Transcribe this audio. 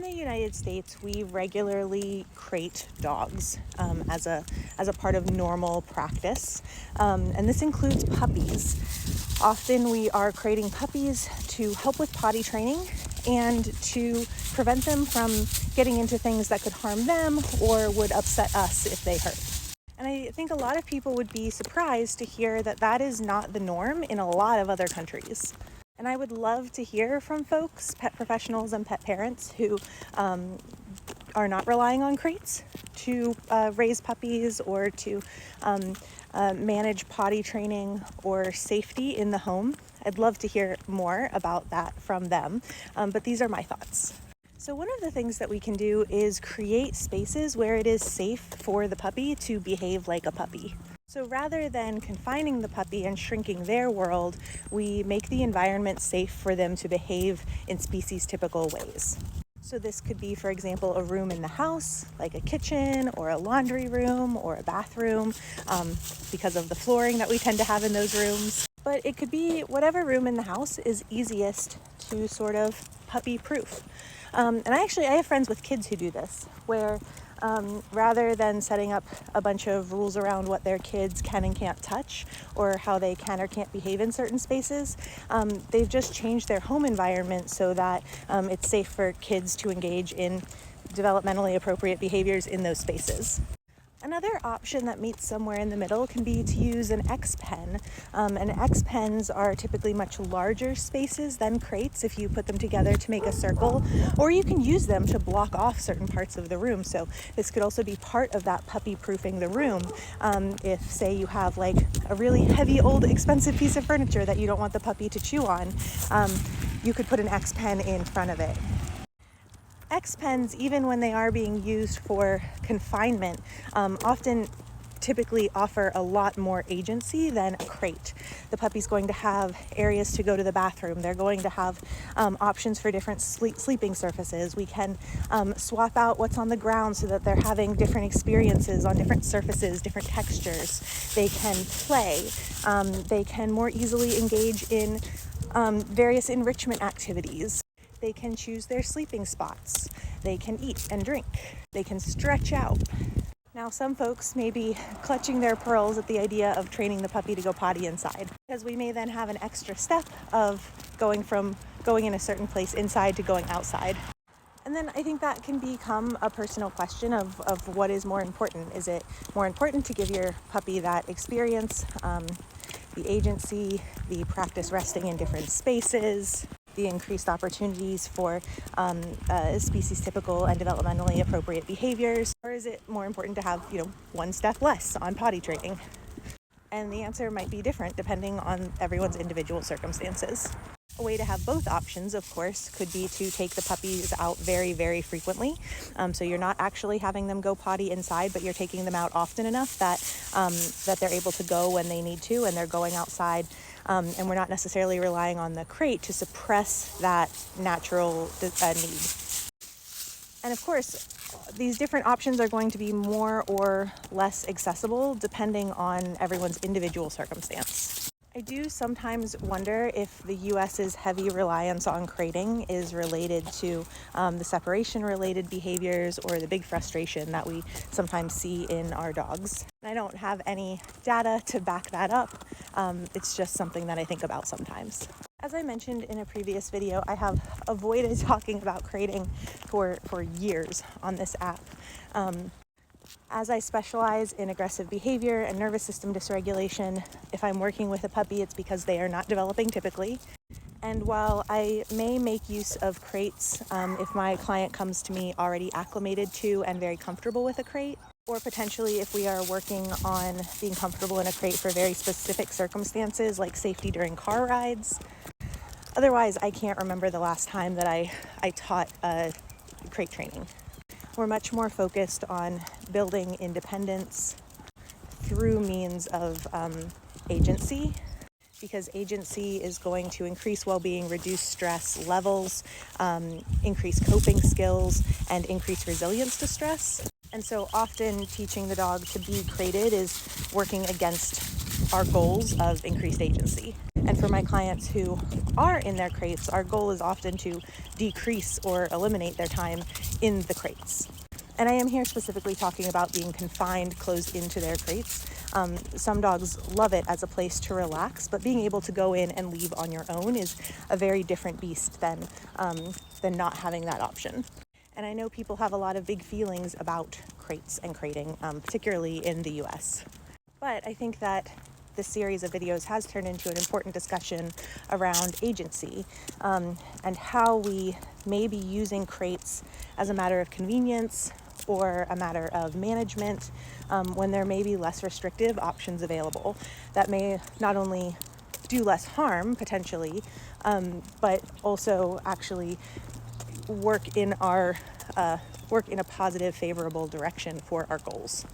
the United States, we regularly crate dogs as a part of normal practice, and this includes puppies. Often we are crating puppies to help with potty training and to prevent them from getting into things that could harm them or would upset us if they hurt. And I think a lot of people would be surprised to hear that that is not the norm in a lot of other countries. And I would love to hear from folks, pet professionals and pet parents who are not relying on crates to raise puppies or to manage potty training or safety in the home. I'd love to hear more about that from them, but these are my thoughts. So one of the things that we can do is create spaces where it is safe for the puppy to behave like a puppy. So rather than confining the puppy and shrinking their world, we make the environment safe for them to behave in species-typical ways. So this could be, for example, a room in the house, like a kitchen or a laundry room or a bathroom, because of the flooring that we tend to have in those rooms. But it could be whatever room in the house is easiest to sort of puppy-proof. And I have friends with kids who do this, where rather than setting up a bunch of rules around what their kids can and can't touch or how they can or can't behave in certain spaces, they've just changed their home environment so that it's safe for kids to engage in developmentally appropriate behaviors in those spaces. Another option that meets somewhere in the middle can be to use an X-pen. And X-pens are typically much larger spaces than crates if you put them together to make a circle, or you can use them to block off certain parts of the room. So this could also be part of that puppy-proofing the room. If, say, you have like a really heavy, old, expensive piece of furniture that you don't want the puppy to chew on, you could put an X-pen in front of it. X-pens, even when they are being used for confinement, often typically offer a lot more agency than a crate. The puppy's going to have areas to go to the bathroom. They're going to have options for different sleeping surfaces. We can swap out what's on the ground so that they're having different experiences on different surfaces, different textures. They can play. They can more easily engage in various enrichment activities. They can choose their sleeping spots. They can eat and drink. They can stretch out. Now, some folks may be clutching their pearls at the idea of training the puppy to go potty inside, because we may then have an extra step of going from going in a certain place inside to going outside. And then I think that can become a personal question of what is more important. Is it more important to give your puppy that experience, the agency, the practice resting in different spaces, the increased opportunities for species-typical and developmentally appropriate behaviors? Or is it more important to have, one step less on potty training? And the answer might be different depending on everyone's individual circumstances. A way to have both options, of course, could be to take the puppies out very, very frequently. So you're not actually having them go potty inside, but you're taking them out often enough that they're able to go when they need to, and they're going outside. And we're not necessarily relying on the crate to suppress that natural need. And of course, these different options are going to be more or less accessible depending on everyone's individual circumstance. I do sometimes wonder if the U.S.'s heavy reliance on crating is related to the separation-related behaviors or the big frustration that we sometimes see in our dogs. I don't have any data to back that up. It's just something that I think about sometimes. As I mentioned in a previous video, I have avoided talking about crating for years on this app. As I specialize in aggressive behavior and nervous system dysregulation, if I'm working with a puppy, it's because they are not developing typically. And while I may make use of crates if my client comes to me already acclimated to and very comfortable with a crate, or potentially if we are working on being comfortable in a crate for very specific circumstances like safety during car rides. Otherwise, I can't remember the last time that I taught crate training. We're much more focused on building independence through means of agency, because agency is going to increase well-being, reduce stress levels, increase coping skills, and increase resilience to stress. And so often teaching the dog to be crated is working against our goals of increased agency. And for my clients who are in their crates, our goal is often to decrease or eliminate their time in the crates. And I am here specifically talking about being confined, closed into their crates. Some dogs love it as a place to relax, but being able to go in and leave on your own is a very different beast than not having that option. And I know people have a lot of big feelings about crates and crating, particularly in the US. But I think that this series of videos has turned into an important discussion around agency, and how we may be using crates as a matter of convenience or a matter of management, when there may be less restrictive options available that may not only do less harm potentially, but also actually work in a positive, favorable direction for our goals.